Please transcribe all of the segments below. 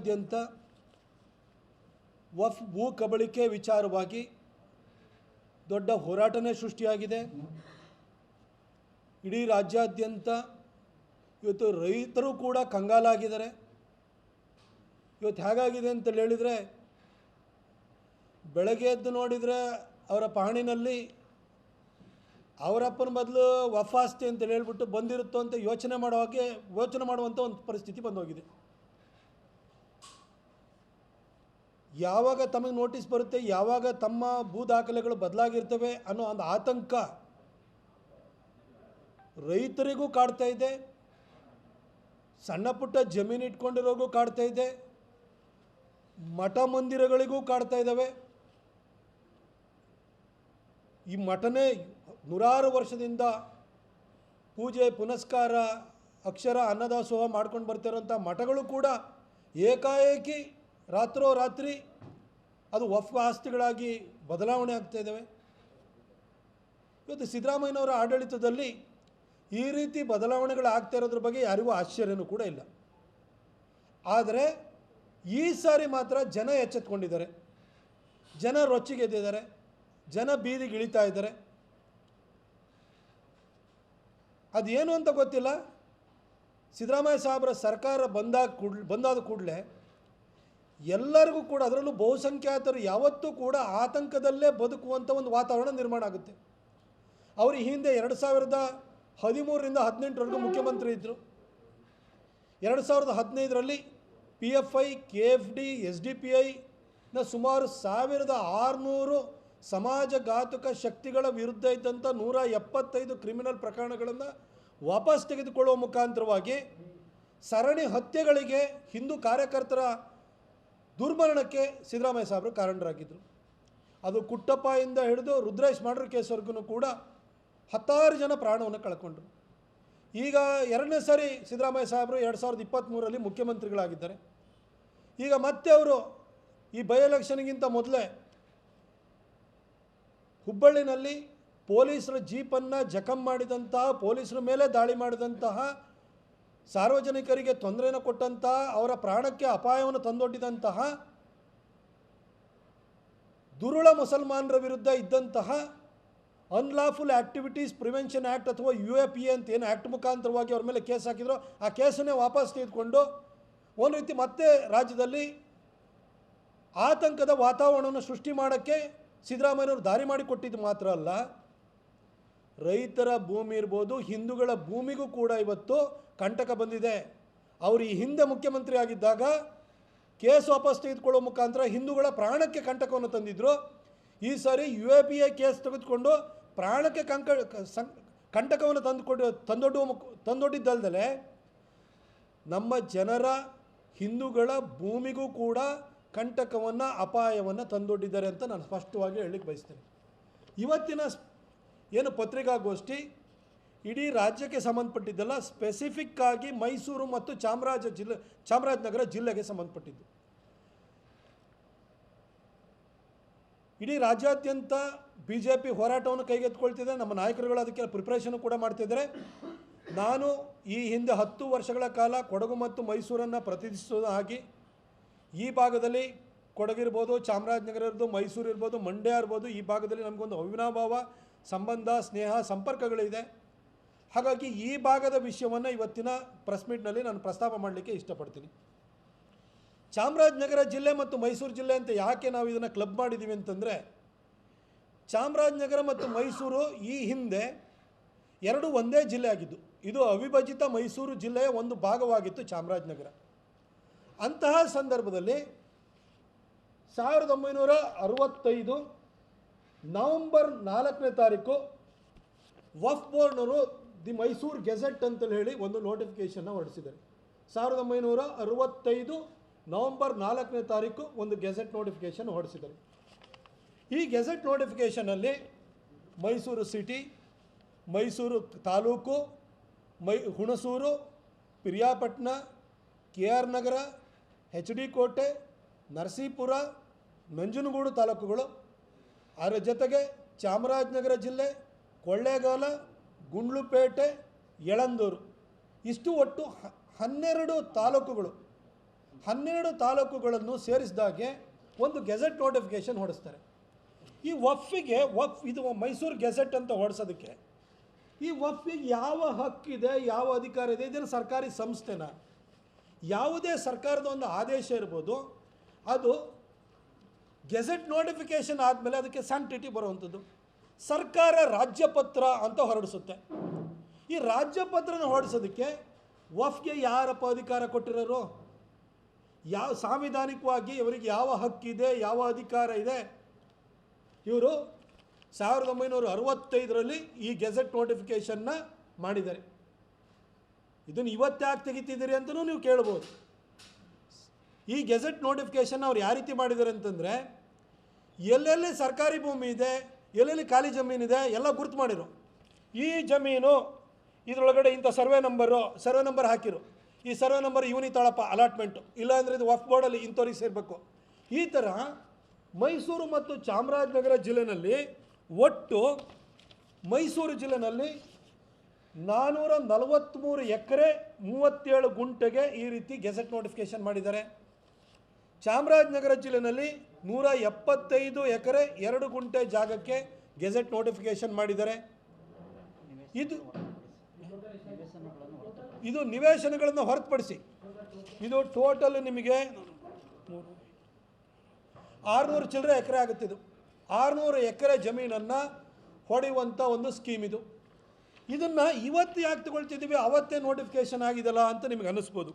ರಾಜ್ಯಾದ್ಯಂತ ವಫ್ ಭೂ ಕಬಳಿಕೆ ವಿಚಾರವಾಗಿ ದೊಡ್ಡ ಹೋರಾಟನೇ ಸೃಷ್ಟಿಯಾಗಿದೆ. ಇಡೀ ರಾಜ್ಯಾದ್ಯಂತ ಇವತ್ತು ರೈತರು ಕೂಡ ಕಂಗಾಲಾಗಿದ್ದಾರೆ. ಇವತ್ತು ಹೇಗಾಗಿದೆ ಅಂತ ಹೇಳಿದರೆ, ಬೆಳಗ್ಗೆ ಎದ್ದು ನೋಡಿದರೆ ಅವರ ಪಹಣಿನಲ್ಲಿ ಅವರಪ್ಪನ ಬದಲು ವಫ್ ಆಸ್ತಿ ಅಂತ ಹೇಳ್ಬಿಟ್ಟು ಬಂದಿರುತ್ತೋ ಅಂತ ಯೋಚನೆ ಮಾಡುವಂಥ ಒಂದು ಪರಿಸ್ಥಿತಿ ಬಂದೋಗಿದೆ. ಯಾವಾಗ ತಮಗೆ ನೋಟಿಸ್ ಬರುತ್ತೆ, ಯಾವಾಗ ತಮ್ಮ ಭೂ ದಾಖಲೆಗಳು ಬದಲಾಗಿರ್ತವೆ ಅನ್ನೋ ಒಂದು ಆತಂಕ ರೈತರಿಗೂ ಕಾಡ್ತಾ ಇದೆ, ಸಣ್ಣ ಪುಟ್ಟ ಜಮೀನು ಇಟ್ಕೊಂಡಿರೋರಿಗೂ ಕಾಡ್ತಾ ಇದೆ, ಮಠ ಮಂದಿರಗಳಿಗೂ ಕಾಡ್ತಾ ಇದ್ದಾವೆ. ಈ ಮಠನೇ ನೂರಾರು ವರ್ಷದಿಂದ ಪೂಜೆ ಪುನಸ್ಕಾರ ಅಕ್ಷರ ಅನ್ನದಾಸೋಹ ಮಾಡ್ಕೊಂಡು ಬರ್ತಿರೋಂಥ ಮಠಗಳು ಕೂಡ ಏಕಾಏಕಿ ರಾತ್ರೋರಾತ್ರಿ ಅದು ವಫ್ ಆಸ್ತಿಗಳಾಗಿ ಬದಲಾವಣೆ ಆಗ್ತಾ ಇದ್ದಾವೆ. ಇವತ್ತು ಸಿದ್ದರಾಮಯ್ಯನವರ ಆಡಳಿತದಲ್ಲಿ ಈ ರೀತಿ ಬದಲಾವಣೆಗಳು ಆಗ್ತಾ ಇರೋದ್ರ ಬಗ್ಗೆ ಯಾರಿಗೂ ಆಶ್ಚರ್ಯನೂ ಕೂಡ ಇಲ್ಲ. ಆದರೆ ಈ ಸಾರಿ ಮಾತ್ರ ಜನ ಎಚ್ಚೆತ್ಕೊಂಡಿದ್ದಾರೆ, ಜನ ರೊಚ್ಚಿಗೆದ್ದಿದ್ದಾರೆ, ಜನ ಬೀದಿಗೆ ಇಳಿತಾ ಇದ್ದಾರೆ. ಅದೇನು ಅಂತ ಗೊತ್ತಿಲ್ಲ. ಸಿದ್ದರಾಮಯ್ಯ ಸಾಹೇಬರ ಸರ್ಕಾರ ಬಂದಾದ ಕೂಡಲೇ ಎಲ್ಲರಿಗೂ ಕೂಡ, ಅದರಲ್ಲೂ ಬಹುಸಂಖ್ಯಾತರು ಯಾವತ್ತೂ ಕೂಡ ಆತಂಕದಲ್ಲೇ ಬದುಕುವಂಥ ಒಂದು ವಾತಾವರಣ ನಿರ್ಮಾಣ ಆಗುತ್ತೆ. ಅವರು ಹಿಂದೆ 2013ರಿಂದ 2018 ಮುಖ್ಯಮಂತ್ರಿ ಇದ್ದರು. 2015ರಲ್ಲಿ PFI, KFD, SDPIನ ಸುಮಾರು 1600 ಸಮಾಜಘಾತುಕ ಶಕ್ತಿಗಳ ವಿರುದ್ಧ ಇದ್ದಂಥ 175 ಕ್ರಿಮಿನಲ್ ಪ್ರಕರಣಗಳನ್ನು ವಾಪಸ್ ತೆಗೆದುಕೊಳ್ಳುವ ಮುಖಾಂತರವಾಗಿ ಸರಣಿ ಹತ್ಯೆಗಳಿಗೆ, ಹಿಂದೂ ಕಾರ್ಯಕರ್ತರ ದುರ್ಮರಣಕ್ಕೆ ಸಿದ್ದರಾಮಯ್ಯ ಸಾಹೇಬರು ಕಾರಣರಾಗಿದ್ದರು. ಅದು ಕುಟ್ಟಪ್ಪಯಿಂದ ಹಿಡಿದು ರುದ್ರೇಶ್ ಮರ್ಡರ್ ಕೇಸ್ವರೆಗೂ ಕೂಡ 10 ಜನ ಪ್ರಾಣವನ್ನು ಕಳ್ಕೊಂಡ್ರು. ಈಗ ಎರಡನೇ ಸಾರಿ ಸಿದ್ದರಾಮಯ್ಯ ಸಾಹೇಬರು 2023ರಲ್ಲಿ ಮುಖ್ಯಮಂತ್ರಿಗಳಾಗಿದ್ದಾರೆ. ಈಗ ಮತ್ತೆ ಅವರು ಈ ಬೈ ಎಲೆಕ್ಷನ್ಗಿಂತ ಮೊದಲೇ ಹುಬ್ಬಳ್ಳಿನಲ್ಲಿ ಪೊಲೀಸರ ಜೀಪನ್ನು ಜಖಂ ಮಾಡಿದಂತಹ, ಪೊಲೀಸರ ಮೇಲೆ ದಾಳಿ ಮಾಡಿದಂತಹ, ಸಾರ್ವಜನಿಕರಿಗೆ ತೊಂದರೆಯನ್ನು ಕೊಟ್ಟಂತಹ, ಅವರ ಪ್ರಾಣಕ್ಕೆ ಅಪಾಯವನ್ನು ತಂದೊಡ್ಡಿದಂತಹ ದುರುಳ ಮುಸಲ್ಮಾನರ ವಿರುದ್ಧ ಇದ್ದಂತಹ ಅನ್ಲಾಫುಲ್ ಆ್ಯಕ್ಟಿವಿಟೀಸ್ ಪ್ರಿವೆನ್ಷನ್ ಆ್ಯಕ್ಟ್ ಅಥವಾ UAPA ಅಂತ ಏನು ಆ್ಯಕ್ಟ್ ಮುಖಾಂತರವಾಗಿ ಅವ್ರ ಮೇಲೆ ಕೇಸ್ ಹಾಕಿದ್ರು, ಆ ಕೇಸನ್ನೇ ವಾಪಸ್ ತೆಗೆದುಕೊಂಡು ಒಂದು ರೀತಿ ಮತ್ತೆ ರಾಜ್ಯದಲ್ಲಿ ಆತಂಕದ ವಾತಾವರಣವನ್ನು ಸೃಷ್ಟಿ ಮಾಡೋಕ್ಕೆ ಸಿದ್ದರಾಮಯ್ಯನವರು ದಾರಿ ಮಾಡಿಕೊಟ್ಟಿದ್ದು ಮಾತ್ರ ಅಲ್ಲ, ರೈತರ ಭೂಮಿ ಇರ್ಬೋದು, ಹಿಂದೂಗಳ ಭೂಮಿಗೂ ಕೂಡ ಇವತ್ತು ಕಂಟಕ ಬಂದಿದೆ. ಅವರು ಈ ಹಿಂದೆ ಮುಖ್ಯಮಂತ್ರಿ ಆಗಿದ್ದಾಗ ಕೇಸ್ ವಾಪಸ್ ತೆಗೆದುಕೊಳ್ಳೋ ಮುಖಾಂತರ ಹಿಂದೂಗಳ ಪ್ರಾಣಕ್ಕೆ ಕಂಟಕವನ್ನು ತಂದಿದ್ದರು. ಈ ಸಾರಿ UAPA ಕೇಸ್ ತೆಗೆದುಕೊಂಡು ಪ್ರಾಣಕ್ಕೆ ಕಂಟಕವನ್ನು ತಂದೊಡ್ಡಿದ್ದಲ್ದಲೆ ನಮ್ಮ ಜನರ, ಹಿಂದೂಗಳ ಭೂಮಿಗೂ ಕೂಡ ಕಂಟಕವನ್ನು, ಅಪಾಯವನ್ನು ತಂದೊಡ್ಡಿದ್ದಾರೆ ಅಂತ ನಾನು ಸ್ಪಷ್ಟವಾಗಿ ಹೇಳಲಿಕ್ಕೆ ಬಯಸ್ತೇನೆ. ಇವತ್ತಿನ ಏನು ಪತ್ರಿಕಾಗೋಷ್ಠಿ ಇಡೀ ರಾಜ್ಯಕ್ಕೆ ಸಂಬಂಧಪಟ್ಟಿದ್ದಲ್ಲ, ಸ್ಪೆಸಿಫಿಕ್ಕಾಗಿ ಮೈಸೂರು ಮತ್ತು ಚಾಮರಾಜನಗರ ಜಿಲ್ಲೆಗೆ ಸಂಬಂಧಪಟ್ಟಿದ್ದು. ಇಡೀ ರಾಜ್ಯಾದ್ಯಂತ BJP ಹೋರಾಟವನ್ನು ಕೈಗೆತ್ತಿಕೊಳ್ತಿದೆ. ನಮ್ಮ ನಾಯಕರುಗಳು ಅದಕ್ಕೆ ಪ್ರಿಪ್ರೇಷನ್ ಕೂಡ ಮಾಡ್ತಿದ್ದಾರೆ. ನಾನು ಈ ಹಿಂದೆ 10 ವರ್ಷಗಳ ಕಾಲ ಕೊಡಗು ಮತ್ತು ಮೈಸೂರನ್ನು ಪ್ರತಿನಿಧಿಸೋದಾಗಿ ಈ ಭಾಗದಲ್ಲಿ ಕೊಡಗಿರ್ಬೋದು, ಚಾಮರಾಜನಗರ ಇರ್ಬೋದು, ಮೈಸೂರು ಇರ್ಬೋದು, ಮಂಡ್ಯ ಇರ್ಬೋದು, ಈ ಭಾಗದಲ್ಲಿ ನಮಗೊಂದು ಅವಿನಾಭಾವ ಸಂಬಂಧ, ಸ್ನೇಹ, ಸಂಪರ್ಕಗಳಿದೆ. ಹಾಗಾಗಿ ಈ ಭಾಗದ ವಿಷಯವನ್ನು ಇವತ್ತಿನ ಪ್ರೆಸ್ ಮೀಟ್ನಲ್ಲಿ ನಾನು ಪ್ರಸ್ತಾಪ ಮಾಡಲಿಕ್ಕೆ ಇಷ್ಟಪಡ್ತೀನಿ. ಚಾಮರಾಜನಗರ ಜಿಲ್ಲೆ ಮತ್ತು ಮೈಸೂರು ಜಿಲ್ಲೆ ಅಂತ ಯಾಕೆ ನಾವು ಇದನ್ನು ಕ್ಲಬ್ ಮಾಡಿದ್ದೀವಿ ಅಂತಂದರೆ, ಚಾಮರಾಜನಗರ ಮತ್ತು ಮೈಸೂರು ಈ ಹಿಂದೆ ಎರಡು ಒಂದೇ ಜಿಲ್ಲೆ ಆಗಿದ್ದು. ಇದು ಅವಿಭಜಿತ ಮೈಸೂರು ಜಿಲ್ಲೆಯ ಒಂದು ಭಾಗವಾಗಿತ್ತು ಚಾಮರಾಜನಗರ. ಅಂತಹ ಸಂದರ್ಭದಲ್ಲಿ 1965 ನವೆಂಬರ್ 4ನೇ ತಾರೀಕು ವಫ್ ಬೋರ್ಡ್ನವರು ದಿ ಮೈಸೂರು ಗೆಜೆಟ್ ಅಂತೇಳಿ ಹೇಳಿ ಒಂದು ನೋಟಿಫಿಕೇಷನ್ನ ಹೊರಡಿಸಿದ್ದಾರೆ. 1965 ನವೆಂಬರ್ 4ನೇ ತಾರೀಕು ಒಂದು ಗೆಜೆಟ್ ನೋಟಿಫಿಕೇಷನ್ ಹೊರಡಿಸಿದ್ದಾರೆ. ಈ ಗೆಜೆಟ್ ನೋಟಿಫಿಕೇಷನಲ್ಲಿ ಮೈಸೂರು ಸಿಟಿ, ಮೈಸೂರು ತಾಲೂಕು, ಹುಣಸೂರು, ಪಿರಿಯಾಪಟ್ಟಣ, KR ನಗರ, HD ಕೋಟೆ, ನರಸೀಪುರ, ನಂಜನಗೂಡು ತಾಲೂಕುಗಳು, ಅದರ ಜೊತೆಗೆ ಚಾಮರಾಜನಗರ ಜಿಲ್ಲೆ, ಕೊಳ್ಳೇಗಾಲ, ಗುಂಡ್ಲುಪೇಟೆ, ಯಳಂದೂರು, ಇಷ್ಟು ಒಟ್ಟು 12 ತಾಲೂಕುಗಳು. 12 ತಾಲೂಕುಗಳನ್ನು ಸೇರಿಸಿದಾಗೆ ಒಂದು ಗೆಜೆಟ್ ನೋಟಿಫಿಕೇಷನ್ ಹೊಡಿಸ್ತಾರೆ. ಈ ವಫ್ಗೆ ಇದು ಮೈಸೂರು ಗೆಜೆಟ್ ಅಂತ ಹೊಡಿಸೋದಕ್ಕೆ ಈ ವಫ್ಗೆ ಯಾವ ಹಕ್ಕಿದೆ, ಯಾವ ಅಧಿಕಾರ ಇದೆ? ಇದೇನು ಸರ್ಕಾರಿ ಸಂಸ್ಥೆನ? ಯಾವುದೇ ಸರ್ಕಾರದ ಒಂದು ಆದೇಶ ಇರ್ಬೋದು, ಅದು ಗೆಜೆಟ್ ನೋಟಿಫಿಕೇಷನ್ ಆದಮೇಲೆ ಅದಕ್ಕೆ ಸ್ಯಾಂಕ್ಟಿಟಿ ಬರುವಂಥದ್ದು. ಸರ್ಕಾರ ರಾಜ್ಯಪತ್ರ ಅಂತ ಹೊರಡಿಸುತ್ತೆ. ಈ ರಾಜ್ಯಪತ್ರನ ಹೊರಡಿಸೋದಕ್ಕೆ ವಫ್ಗೆ ಯಾರಪ್ಪ ಅಧಿಕಾರ ಕೊಟ್ಟಿರೋರು? ಯಾವ ಸಾಂವಿಧಾನಿಕವಾಗಿ ಇವರಿಗೆ ಯಾವ ಹಕ್ಕಿದೆ, ಯಾವ ಅಧಿಕಾರ ಇದೆ? ಇವರು 1965ರಲ್ಲಿ ಈ ಗೆಜೆಟ್ ನೋಟಿಫಿಕೇಷನ್ನ ಮಾಡಿದ್ದಾರೆ. ಇದನ್ನು ಇವತ್ತ್ಯಾಕೆ ತೆಗಿತಿದ್ದೀರಿ ಅಂತಲೂ ನೀವು ಕೇಳ್ಬೋದು. ಈ ಗೆಜೆಟ್ ನೋಟಿಫಿಕೇಷನ್ ಅವ್ರು ಯಾವ ರೀತಿ ಮಾಡಿದ್ದಾರೆ ಅಂತಂದರೆ, ಎಲ್ಲೆಲ್ಲಿ ಸರ್ಕಾರಿ ಭೂಮಿ ಇದೆ, ಎಲ್ಲೆಲ್ಲಿ ಖಾಲಿ ಜಮೀನಿದೆ ಎಲ್ಲ ಗುರುತು ಮಾಡಿರು. ಈ ಜಮೀನು ಇದರೊಳಗಡೆ ಇಂಥ ಸರ್ವೆ ನಂಬರ್ ಹಾಕಿರು. ಈ ಸರ್ವೆ ನಂಬರ್ ಇವನಿ ತಾಳಪ್ಪ ಅಲಾಟ್ಮೆಂಟು, ಇಲ್ಲಾಂದರೆ ಇದು ವಫ್ ಬೋರ್ಡಲ್ಲಿ ಇಂಥವ್ರಿಗೆ ಸೇರಬೇಕು. ಈ ಥರ ಮೈಸೂರು ಮತ್ತು ಚಾಮರಾಜನಗರ ಜಿಲ್ಲೆಯಲ್ಲಿ ಒಟ್ಟು ಮೈಸೂರು ಜಿಲ್ಲೆಯಲ್ಲಿ 443 ಎಕರೆ 37 ಗುಂಟೆಗೆ ಈ ರೀತಿ ಗೆಜೆಟ್ ನೋಟಿಫಿಕೇಷನ್ ಮಾಡಿದ್ದಾರೆ. ಚಾಮರಾಜನಗರ ಜಿಲ್ಲೆಯಲ್ಲಿ 175 ಎಕರೆ 2 ಗುಂಟೆ ಜಾಗಕ್ಕೆ ಗೆಜೆಟ್ ನೋಟಿಫಿಕೇಷನ್ ಮಾಡಿದ್ದಾರೆ. ಇದು ನಿವೇಶನಗಳನ್ನು ಹೊರತುಪಡಿಸಿ ಇದು ಟೋಟಲ್ ನಿಮಗೆ 600 ಚಿಲ್ಲರೆ ಎಕರೆ ಆಗುತ್ತೆ. ಇದು 600 ಎಕರೆ ಜಮೀನನ್ನು ಹೊಡೆಯುವಂಥ ಒಂದು ಸ್ಕೀಮ್ ಇದು. ಇದನ್ನು ಇವತ್ತು ಯಾಕೆ ತಗೊಳ್ತಿದ್ದೀವಿ, ಅವತ್ತೇ ನೋಟಿಫಿಕೇಷನ್ ಆಗಿದೆಲ್ಲ ಅಂತ ನಿಮಗೆ ಅನ್ನಿಸ್ಬೋದು.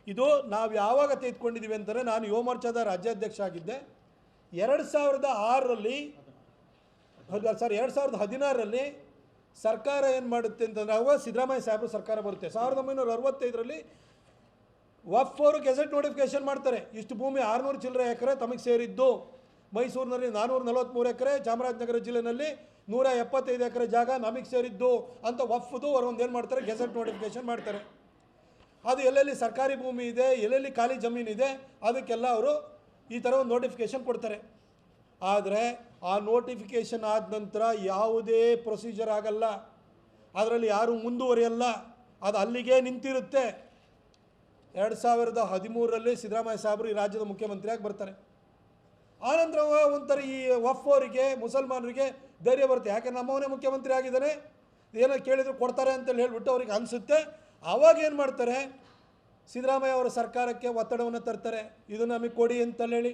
ಇದು ನಾವು ಯಾವಾಗ ತೆಗೆದುಕೊಂಡಿದ್ದೀವಿ ಅಂತಂದರೆ, ನಾನು ಯುವ ಮೋರ್ಚಾದ ರಾಜ್ಯಾಧ್ಯಕ್ಷ ಆಗಿದ್ದೆ. 2016ರಲ್ಲಿ ಸರ್ಕಾರ ಏನು ಮಾಡುತ್ತೆ ಅಂತಂದರೆ, ಅವಾಗ ಸಿದ್ದರಾಮಯ್ಯ ಸಾಹೇಬರು ಸರ್ಕಾರ ಬರುತ್ತೆ. 1965ರಲ್ಲಿ ವಫ್ ಅವರು ಗೆಜೆಟ್ ನೋಟಿಫಿಕೇಷನ್ ಮಾಡ್ತಾರೆ. ಇಷ್ಟು ಭೂಮಿ 600 ಚಿಲ್ಲರೆ ಎಕರೆ ತಮಗೆ ಸೇರಿದ್ದು. ಮೈಸೂರಿನಲ್ಲಿ 443 ಎಕರೆ, ಚಾಮರಾಜನಗರ ಜಿಲ್ಲೆಯಲ್ಲಿ 175 ಎಕರೆ ಜಾಗ ನಮಗೆ ಸೇರಿದ್ದು ಅಂತ ವಫ್ದು ಅವರು ಒಂದು ಏನು ಮಾಡ್ತಾರೆ, ಗೆಜೆಟ್ ನೋಟಿಫಿಕೇಷನ್ ಮಾಡ್ತಾರೆ. ಅದು ಎಲ್ಲೆಲ್ಲಿ ಸರ್ಕಾರಿ ಭೂಮಿ ಇದೆ, ಎಲ್ಲೆಲ್ಲಿ ಖಾಲಿ ಜಮೀನಿದೆ, ಅದಕ್ಕೆಲ್ಲ ಅವರು ಈ ಥರ ಒಂದು ನೋಟಿಫಿಕೇಷನ್ ಕೊಡ್ತಾರೆ. ಆದರೆ ಆ ನೋಟಿಫಿಕೇಷನ್ ಆದ ನಂತರ ಯಾವುದೇ ಪ್ರೊಸೀಜರ್ ಆಗಲ್ಲ, ಅದರಲ್ಲಿ ಯಾರೂ ಮುಂದುವರಿಯಲ್ಲ, ಅದು ಅಲ್ಲಿಗೆ ನಿಂತಿರುತ್ತೆ. 2013ರಲ್ಲಿ ಸಿದ್ದರಾಮಯ್ಯ ಸಾಹೇಬರು ಈ ರಾಜ್ಯದ ಮುಖ್ಯಮಂತ್ರಿಯಾಗಿ ಬರ್ತಾರೆ. ಆನಂತರ ಒಂಥರ ಈ ವಫ್ ಅವರಿಗೆ, ಮುಸಲ್ಮಾನರಿಗೆ ಧೈರ್ಯ ಬರುತ್ತೆ, ಯಾಕೆ ನಮ್ಮವನೇ ಮುಖ್ಯಮಂತ್ರಿ ಆಗಿದ್ದಾನೆ, ಏನೋ ಕೇಳಿದ್ರು ಕೊಡ್ತಾರೆ ಅಂತೇಳಿ ಹೇಳ್ಬಿಟ್ಟು ಅವ್ರಿಗೆ ಅನಿಸುತ್ತೆ. ಆವಾಗ ಏನು ಮಾಡ್ತಾರೆ, ಸಿದ್ದರಾಮಯ್ಯ ಅವರ ಸರ್ಕಾರಕ್ಕೆ ಒತ್ತಡವನ್ನು ತರ್ತಾರೆ, ಇದು ನಮಗೆ ಕೊಡಿ ಅಂತೇಳಿ.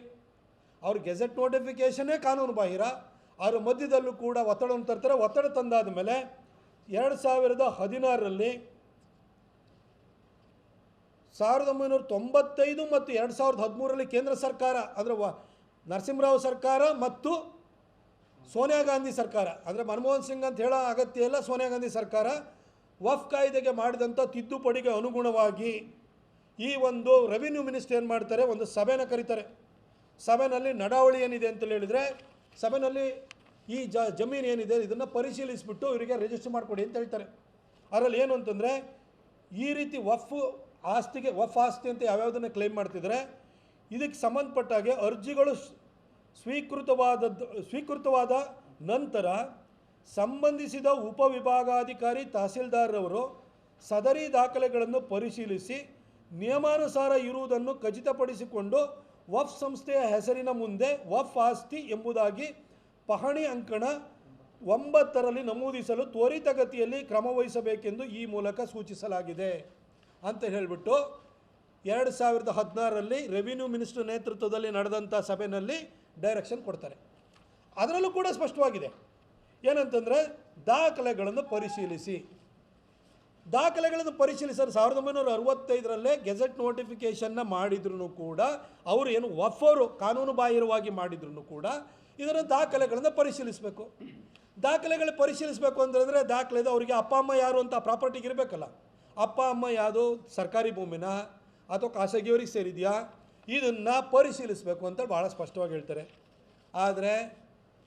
ಅವ್ರ ಗೆಜೆಟ್ ನೋಟಿಫಿಕೇಷನ್ನೇ ಕಾನೂನು ಬಾಹಿರ, ಅವ್ರ ಮಧ್ಯದಲ್ಲೂ ಕೂಡ ಒತ್ತಡವನ್ನು ತರ್ತಾರೆ. ಒತ್ತಡ ತಂದಾದ ಮೇಲೆ 2016ರಲ್ಲಿ 1995 ಮತ್ತು 2013ರಲ್ಲಿ ಕೇಂದ್ರ ಸರ್ಕಾರ, ಅಂದರೆ ನರಸಿಂಹರಾವ್ ಸರ್ಕಾರ ಮತ್ತು ಸೋನಿಯಾ ಗಾಂಧಿ ಸರ್ಕಾರ, ಅಂದರೆ ಮನಮೋಹನ್ ಸಿಂಗ್ ಅಂತ ಹೇಳೋ ಅಗತ್ಯ ಇಲ್ಲ, ಸೋನಿಯಾ ಗಾಂಧಿ ಸರ್ಕಾರ ವಫ್ ಕಾಯ್ದೆಗೆ ಮಾಡಿದಂಥ ತಿದ್ದುಪಡಿಗೆ ಅನುಗುಣವಾಗಿ ಈ ಒಂದು ರೆವಿನ್ಯೂ ಮಿನಿಸ್ಟರ್ ಏನು ಮಾಡ್ತಾರೆ, ಒಂದು ಸಭೆನ ಕರೀತಾರೆ. ಸಭೆಯಲ್ಲಿ ನಡಾವಳಿ ಏನಿದೆ ಅಂತ ಹೇಳಿದರೆ, ಸಭೆಯಲ್ಲಿ ಈ ಜಮೀನು ಏನಿದೆ ಇದನ್ನು ಪರಿಶೀಲಿಸಿಬಿಟ್ಟು ಇವರಿಗೆ ರಿಜಿಸ್ಟರ್ ಮಾಡಿಕೊಡಿ ಅಂತ ಹೇಳ್ತಾರೆ. ಅದರಲ್ಲಿ ಏನು ಅಂತಂದರೆ, ಈ ರೀತಿ ವಫ್ ಆಸ್ತಿ ಅಂತ ಯಾವ್ಯಾವುದನ್ನು ಕ್ಲೈಮ್ ಮಾಡ್ತಿದ್ದಾರೆ, ಇದಕ್ಕೆ ಸಂಬಂಧಪಟ್ಟಾಗೆ ಅರ್ಜಿಗಳು ಸ್ವೀಕೃತವಾದ ನಂತರ ಸಂಬಂಧಿಸಿದ ಉಪವಿಭಾಗಾಧಿಕಾರಿ ತಹಸೀಲ್ದಾರ್ರವರು ಸದರಿ ದಾಖಲೆಗಳನ್ನು ಪರಿಶೀಲಿಸಿ ನಿಯಮಾನುಸಾರ ಇರುವುದನ್ನು ಖಚಿತಪಡಿಸಿಕೊಂಡು ವಫ್ ಸಂಸ್ಥೆಯ ಹೆಸರಿನ ಮುಂದೆ ವಫ್ ಆಸ್ತಿ ಎಂಬುದಾಗಿ ಪಹಣಿ ಅಂಕಣ 9ರಲ್ಲಿ ನಮೂದಿಸಲು ತ್ವರಿತಗತಿಯಲ್ಲಿ ಕ್ರಮವಹಿಸಬೇಕೆಂದು ಈ ಮೂಲಕ ಸೂಚಿಸಲಾಗಿದೆ ಅಂತ ಹೇಳಿಬಿಟ್ಟು 2016ರಲ್ಲಿ ರೆವಿನ್ಯೂ ಮಿನಿಸ್ಟರ್ ನೇತೃತ್ವದಲ್ಲಿ ನಡೆದಂಥ ಸಭೆಯಲ್ಲಿ ಡೈರೆಕ್ಷನ್ ಕೊಡ್ತಾರೆ. ಅದರಲ್ಲೂ ಕೂಡ ಸ್ಪಷ್ಟವಾಗಿದೆ ಏನಂತಂದರೆ, ದಾಖಲೆಗಳನ್ನು ಪರಿಶೀಲಿಸಿ. 1965ರಲ್ಲೇ ಗೆಜೆಟ್ ನೋಟಿಫಿಕೇಷನ್ನ ಮಾಡಿದ್ರು ಕೂಡ, ಅವರು ಏನು ವಫ್ ಅವರು ಕಾನೂನು ಬಾಹಿರವಾಗಿ ಮಾಡಿದ್ರು ಕೂಡ ಇದರ ದಾಖಲೆಗಳನ್ನು ಪರಿಶೀಲಿಸಬೇಕು. ದಾಖಲೆಗಳು ಪರಿಶೀಲಿಸಬೇಕು ಅಂತಂದರೆ, ದಾಖಲೆದು ಅವರಿಗೆ ಅಪ್ಪ ಅಮ್ಮ ಯಾರು ಅಂತ ಪ್ರಾಪರ್ಟಿಗೆ ಇರಬೇಕಲ್ಲ. ಅಪ್ಪ ಅಮ್ಮ ಯಾವುದು ಸರ್ಕಾರಿ ಭೂಮಿನ ಅಥವಾ ಖಾಸಗಿಯವರಿಗೆ ಸೇರಿದೆಯಾ, ಇದನ್ನು ಪರಿಶೀಲಿಸಬೇಕು ಅಂತ ಭಾಳ ಸ್ಪಷ್ಟವಾಗಿ ಹೇಳ್ತಾರೆ. ಆದರೆ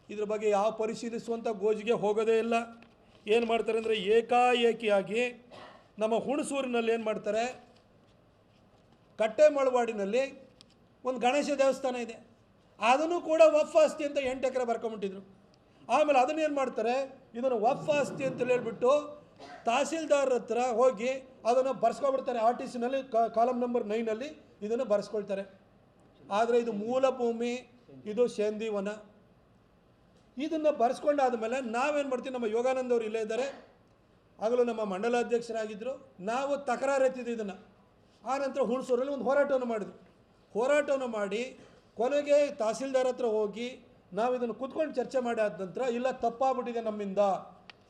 ಇದ್ರ ಬಗ್ಗೆ ಯಾವ ಪರಿಶೀಲಿಸುವಂಥ ಗೋಜಿಗೆ ಹೋಗೋದೇ ಇಲ್ಲ. ಏನು ಮಾಡ್ತಾರೆ ಅಂದರೆ, ಏಕಾಏಕಿಯಾಗಿ ನಮ್ಮ ಹುಣಸೂರಿನಲ್ಲಿ ಏನು ಮಾಡ್ತಾರೆ, ಕಟ್ಟೆ ಮಳವಾಡಿನಲ್ಲಿ ಒಂದು ಗಣೇಶ ದೇವಸ್ಥಾನ ಇದೆ, ಅದನ್ನು ಕೂಡ ವಫ್ ಆಸ್ತಿ ಅಂತ 8 ಎಕರೆ ಬರ್ಕೊಂಬಿಟ್ಟಿದ್ರು. ಆಮೇಲೆ ಅದನ್ನೇನು ಮಾಡ್ತಾರೆ, ಇದನ್ನು ವಫ್ ಆಸ್ತಿ ಅಂತೇಳಿ ಹೇಳ್ಬಿಟ್ಟು ತಹಸೀಲ್ದಾರ್ ಹತ್ರ ಹೋಗಿ ಅದನ್ನು ಬರ್ಸ್ಕೊಬಿಡ್ತಾರೆ. RTCನಲ್ಲಿ ಕಾಲಮ್ ನಂಬರ್ 9ನಲ್ಲಿ ಇದನ್ನು ಬರೆಸ್ಕೊಳ್ತಾರೆ. ಆದರೆ ಇದು ಮೂಲ ಭೂಮಿ, ಇದು ಸೇಂದಿ ವನ. ಇದನ್ನು ಬರೆಸ್ಕೊಂಡಾದ ಮೇಲೆ ನಾವೇನು ಮಾಡ್ತೀವಿ, ನಮ್ಮ ಯೋಗಾನಂದ ಅವರು ಇಲ್ಲೇ ಇದ್ದಾರೆ, ಆಗಲೂ ನಮ್ಮ ಮಂಡಲಾಧ್ಯಕ್ಷರಾಗಿದ್ದರು, ನಾವು ತಕರಾರು ಎತ್ತಿದ್ದು ಇದನ್ನು. ಆನಂತರ ಹುಣಸೂರಲ್ಲಿ ಒಂದು ಹೋರಾಟವನ್ನು ಮಾಡಿ ಕೊನೆಗೆ ತಹಸೀಲ್ದಾರ್ ಹತ್ರ ಹೋಗಿ ನಾವು ಇದನ್ನು ಕೂತ್ಕೊಂಡು ಚರ್ಚೆ ಮಾಡಿ ಆದ ನಂತರ ಇಲ್ಲ ತಪ್ಪಾಗ್ಬಿಟ್ಟಿದೆ ನಮ್ಮಿಂದ.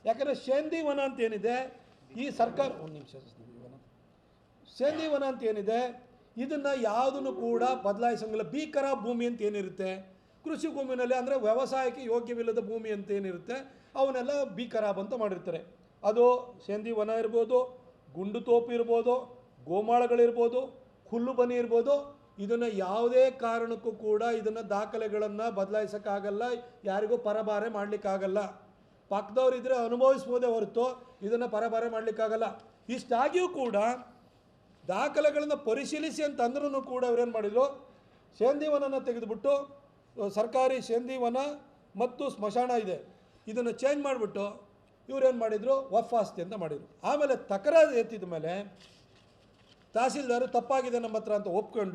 ಯಾಕಂದರೆ ಸೇಂದಿ ವನ ಅಂತ ಏನಿದೆ ಈ ಸರ್ಕಾರ, ಒಂದು ನಿಮಿಷ, ಸೇಂದಿ ವನ ಅಂತ ಏನಿದೆ ಇದನ್ನು ಯಾವುದನ್ನು ಕೂಡ ಬದಲಾಯಿಸಂಗಿಲ್ಲ. ಭೀಕರ ಭೂಮಿ ಅಂತ ಏನಿರುತ್ತೆ ಕೃಷಿ ಭೂಮಿನಲ್ಲಿ, ಅಂದರೆ ವ್ಯವಸಾಯಕ್ಕೆ ಯೋಗ್ಯವಿಲ್ಲದ ಭೂಮಿ ಅಂತ ಏನಿರುತ್ತೆ ಅವನ್ನೆಲ್ಲ ಭೀಕರಾಬ್ ಅಂತ ಮಾಡಿರ್ತಾರೆ. ಅದು ಸೇಂದಿ ವನ ಇರ್ಬೋದು, ಗುಂಡು ತೋಪು ಇರ್ಬೋದು, ಗೋಮಾಳಗಳಿರ್ಬೋದು, ಹುಲ್ಲು ಬನಿ ಇರ್ಬೋದು. ಇದನ್ನು ಯಾವುದೇ ಕಾರಣಕ್ಕೂ ಕೂಡ ಇದನ್ನು ದಾಖಲೆಗಳನ್ನು ಬದಲಾಯಿಸೋಕ್ಕಾಗಲ್ಲ, ಯಾರಿಗೂ ಪರಭಾರೆ ಮಾಡಲಿಕ್ಕಾಗಲ್ಲ. ಪಕ್ಕದವರಿದ್ದರೆ ಅನುಭವಿಸ್ಬೋದೇ ಹೊರತು ಇದನ್ನು ಪರಭಾರೆ ಮಾಡಲಿಕ್ಕಾಗಲ್ಲ. ಇಷ್ಟಾಗಿಯೂ ಕೂಡ ದಾಖಲೆಗಳನ್ನು ಪರಿಶೀಲಿಸಿ ಅಂತ ಅಂದ್ರೂ ಕೂಡ ಇವರೇನು ಮಾಡಿದರು, ಸೇಂದಿ ವನನ ತೆಗೆದುಬಿಟ್ಟು ಸರ್ಕಾರಿ ಸೇಂದಿ ವನ ಮತ್ತು ಸ್ಮಶಾನ ಇದೆ ಇದನ್ನು ಚೇಂಜ್ ಮಾಡಿಬಿಟ್ಟು ಇವರೇನು ಮಾಡಿದರು, ವಫ್ ಆಸ್ತಿ ಅಂತ ಮಾಡಿದರು. ಆಮೇಲೆ ತಕರಾರು ಎತ್ತಿದ ಮೇಲೆ ತಹಸೀಲ್ದಾರು ತಪ್ಪಾಗಿದೆ ನಮ್ಮ ಹತ್ರ ಅಂತ ಒಪ್ಕೊಂಡು